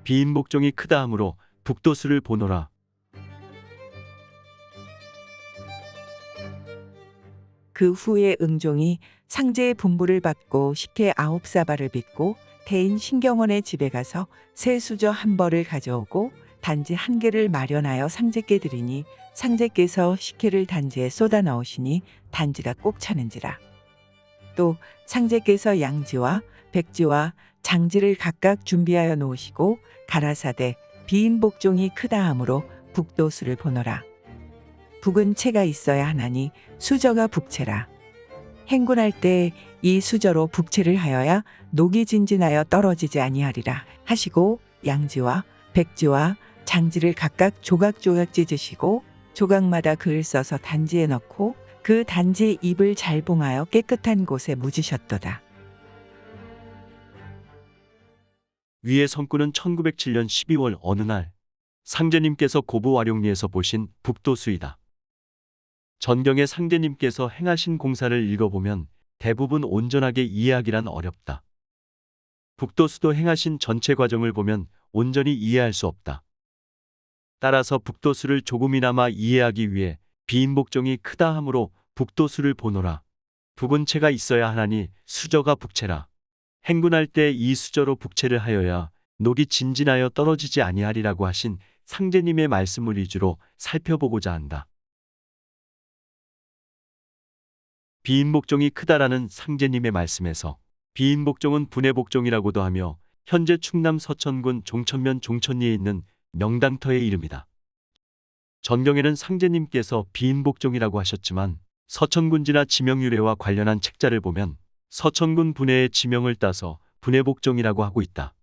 비인 복종이 크다 하므로 북도수를 보노라. 그 후에 응종이 상제의 분부를 받고 식혜 9사발을 빚고 태인 신경원의 집에 가서 새 수저 한 벌을 가져오고 단지 한 개를 마련하여 상제께 드리니 상제께서 식혜를 단지에 쏟아 넣으시니 단지가 꼭 차는지라. 또 상제께서 양지와 백지와 장지를 각각 준비하여 놓으시고 가라사대 비인 복종이 크다 하므로 북도수를 보노라. 북은 채가 있어야 하나니 수저가 북채라. 행군할 때 이 수저로 북채를 하여야 녹이 진진하여 떨어지지 아니하리라 하시고 양지와 백지와 장지를 각각 조각조각 찢으시고 조각마다 글을 써서 단지에 넣고 그 단지의 잎을 잘 봉하여 깨끗한 곳에 묻으셨도다. 위의 성구는 1907년 12월 어느 날 상제님께서 고부와룡리에서 보신 북도수이다. 전경에 상제님께서 행하신 공사를 읽어보면 대부분 온전하게 이해하기란 어렵다. 북도수도 행하신 전체 과정을 보면 온전히 이해할 수 없다. 따라서 북도수를 조금이나마 이해하기 위해 비인복종이 크다 하므로 북도수를 보노라. 북은 채가 있어야 하나니 수저가 북채라. 행군할 때 이 수저로 북채를 하여야 녹이 진진하여 떨어지지 아니하리라고 하신 상제님의 말씀을 위주로 살펴보고자 한다. 비인복종이 크다라는 상제님의 말씀에서 비인복종은 분해복종이라고도 하며 현재 충남 서천군 종천면 종천리에 있는 명당터의 이름이다. 전경에는 상제님께서 비인복종이라고 하셨지만 서천군지나 지명유래와 관련한 책자를 보면 서천군 분해의 지명을 따서 분해복종이라고 하고 있다.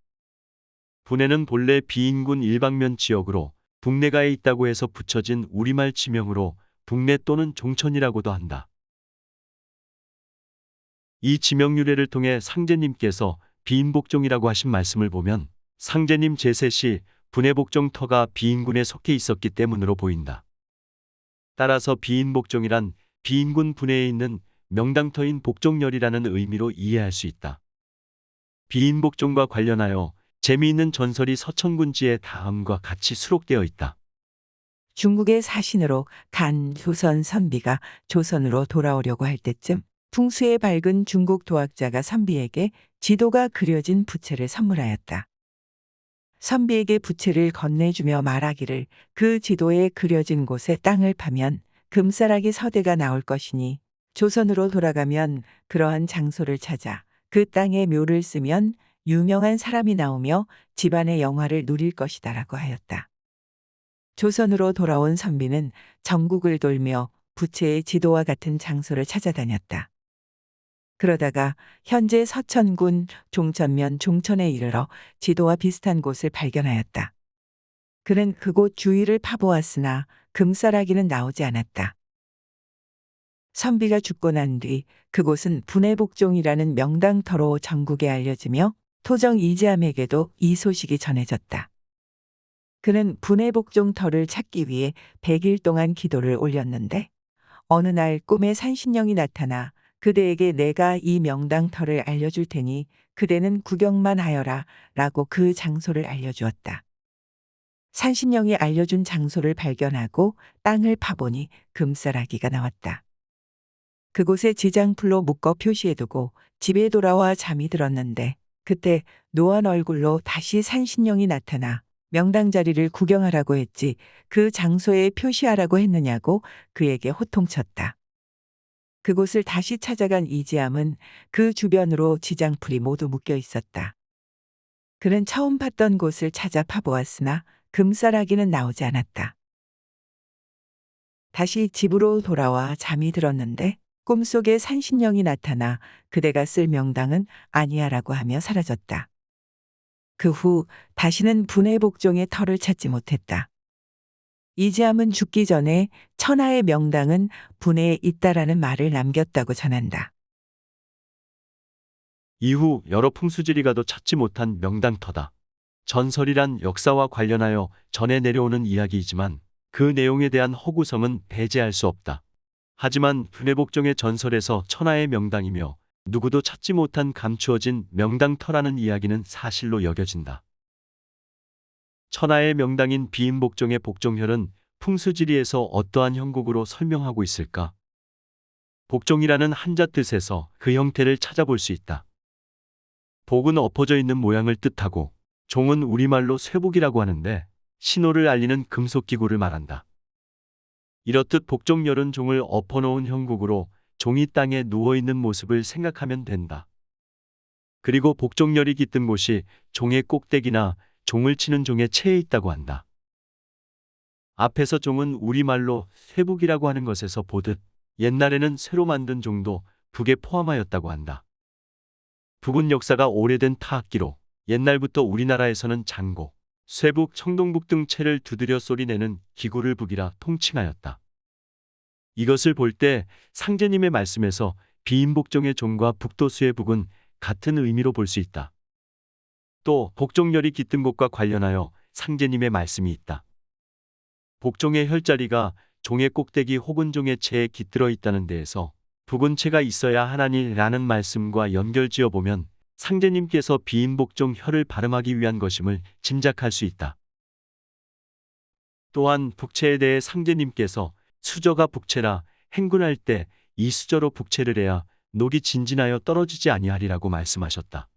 분해는 본래 비인군 일방면 지역으로 북내가에 있다고 해서 붙여진 우리말 지명으로 북내 또는 종천이라고도 한다. 이 지명 유래를 통해 상제님께서 비인복종이라고 하신 말씀을 보면 상제님 제세 시 분해복종터가 비인군에 속해 있었기 때문으로 보인다. 따라서 비인복종이란 비인군 분해에 있는 명당터인 복종열이라는 의미로 이해할 수 있다. 비인복종과 관련하여 재미있는 전설이 서천군지에 다음과 같이 수록되어 있다. 중국의 사신으로 간 조선 선비가 조선으로 돌아오려고 할 때쯤 풍수에 밝은 중국 도학자가 선비에게 지도가 그려진 부채를 선물하였다. 선비에게 부채를 건네주며 말하기를 그 지도에 그려진 곳에 땅을 파면 금싸라기 서대가 나올 것이니 조선으로 돌아가면 그러한 장소를 찾아 그 땅에 묘를 쓰면 유명한 사람이 나오며 집안의 영화를 누릴 것이다라고 하였다. 조선으로 돌아온 선비는 전국을 돌며 부채의 지도와 같은 장소를 찾아다녔다. 그러다가 현재 서천군 종천면 종천에 이르러 지도와 비슷한 곳을 발견하였다. 그는 그곳 주위를 파보았으나 금싸라기는 나오지 않았다. 선비가 죽고 난 뒤 그곳은 분해복종이라는 명당터로 전국에 알려지며 토정 이재함에게도 이 소식이 전해졌다. 그는 분해복종터를 찾기 위해 100일 동안 기도를 올렸는데 어느 날 꿈에 산신령이 나타나 그대에게 내가 이 명당터를 알려줄 테니 그대는 구경만 하여라 라고 그 장소를 알려주었다. 산신령이 알려준 장소를 발견하고 땅을 파보니 금싸라기가 나왔다. 그곳에 지장풀로 묶어 표시해두고 집에 돌아와 잠이 들었는데 그때 노한 얼굴로 다시 산신령이 나타나 명당 자리를 구경하라고 했지 그 장소에 표시하라고 했느냐고 그에게 호통쳤다. 그곳을 다시 찾아간 이지함은 그 주변으로 지장풀이 모두 묶여 있었다. 그는 처음 봤던 곳을 찾아 파보았으나 금싸라기는 나오지 않았다. 다시 집으로 돌아와 잠이 들었는데 꿈속에 산신령이 나타나 그대가 쓸 명당은 아니야라고 하며 사라졌다. 그 후 다시는 분해복종의 터를 찾지 못했다. 이지함은 죽기 전에 천하의 명당은 분해에 있다라는 말을 남겼다고 전한다. 이후 여러 풍수지리가도 찾지 못한 명당터다. 전설이란 역사와 관련하여 전해 내려오는 이야기이지만 그 내용에 대한 허구성은 배제할 수 없다. 하지만 분해복종의 전설에서 천하의 명당이며 누구도 찾지 못한 감추어진 명당터라는 이야기는 사실로 여겨진다. 천하의 명당인 비인복종의 복종혈은 풍수지리에서 어떠한 형국으로 설명하고 있을까? 복종이라는 한자 뜻에서 그 형태를 찾아볼 수 있다. 복은 엎어져 있는 모양을 뜻하고 종은 우리말로 쇠복이라고 하는데 신호를 알리는 금속기구를 말한다. 이렇듯 복종열은 종을 엎어놓은 형국으로 종이 땅에 누워있는 모습을 생각하면 된다. 그리고 복종열이 깃든 곳이 종의 꼭대기나 종을 치는 종의 체에 있다고 한다. 앞에서 종은 우리말로 쇠북이라고 하는 것에서 보듯 옛날에는 쇠로 만든 종도 북에 포함하였다고 한다. 북은 역사가 오래된 타악기로 옛날부터 우리나라에서는 장고, 쇠북, 청동북 등 채를 두드려 소리내는 기구를 북이라 통칭하였다. 이것을 볼 때 상제님의 말씀에서 비인복종의 종과 북도수의 북은 같은 의미로 볼 수 있다. 또 복종열이 깃든 곳과 관련하여 상제님의 말씀이 있다. 복종의 혈자리가 종의 꼭대기 혹은 종의 체에 깃들어 있다는 데에서 북은 체가 있어야 하나니라는 말씀과 연결지어 보면 상제님께서 비인복종 혈을 발음하기 위한 것임을 짐작할 수 있다. 또한 북체에 대해 상제님께서 수저가 북체라 행군할 때 이 수저로 북체를 해야 녹이 진진하여 떨어지지 아니하리라고 말씀하셨다.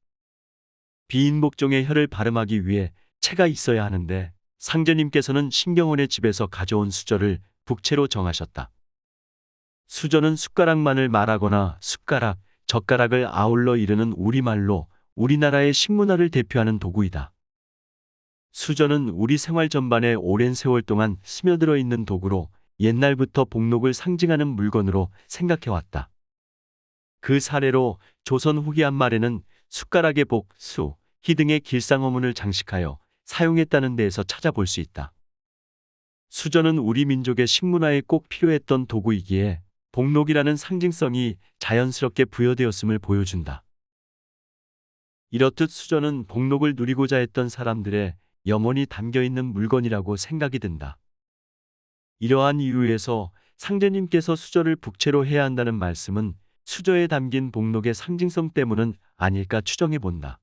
비인복종의 혈을 발음하기 위해 체가 있어야 하는데 상제님께서는 신경원의 집에서 가져온 수저를 북체로 정하셨다. 수저는 숟가락만을 말하거나 숟가락, 젓가락을 아울러 이르는 우리말로 우리나라의 식문화를 대표하는 도구이다. 수저는 우리 생활 전반에 오랜 세월 동안 스며들어 있는 도구로 옛날부터 복록을 상징하는 물건으로 생각해왔다. 그 사례로 조선 후기 한 말에는 숟가락의 복, 수, 희 등의 길상어문을 장식하여 사용했다는 데에서 찾아볼 수 있다. 수저는 우리 민족의 식문화에 꼭 필요했던 도구이기에 복록이라는 상징성이 자연스럽게 부여되었음을 보여준다. 이렇듯 수저는 복록을 누리고자 했던 사람들의 영혼이 담겨있는 물건이라고 생각이 든다. 이러한 이유에서 상제님께서 수저를 북체로 해야 한다는 말씀은 수저에 담긴 복록의 상징성 때문은 아닐까 추정해 본다.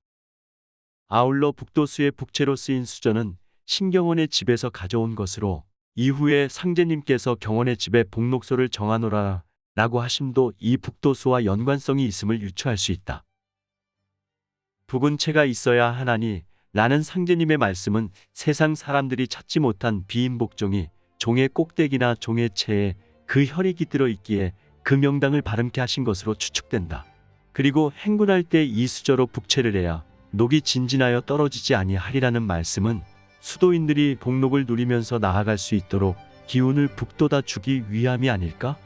아울러 북도수의 북체로 쓰인 수저는 신경원의 집에서 가져온 것으로 이후에 상제님께서 경원의 집에 복록소를 정하노라 라고 하심도 이 북도수와 연관성이 있음을 유추할 수 있다. 북은 체가 있어야 하나니 라는 상제님의 말씀은 세상 사람들이 찾지 못한 비인복종이 종의 꼭대기나 종의 체에 그 혈이 깃들어 있기에 그 명당을 발음케 하신 것으로 추측된다. 그리고 행군할 때 이 수저로 북체를 해야 녹이 진진하여 떨어지지 아니하리라는 말씀은 수도인들이 복록을 누리면서 나아갈 수 있도록 기운을 북돋아 주기 위함이 아닐까?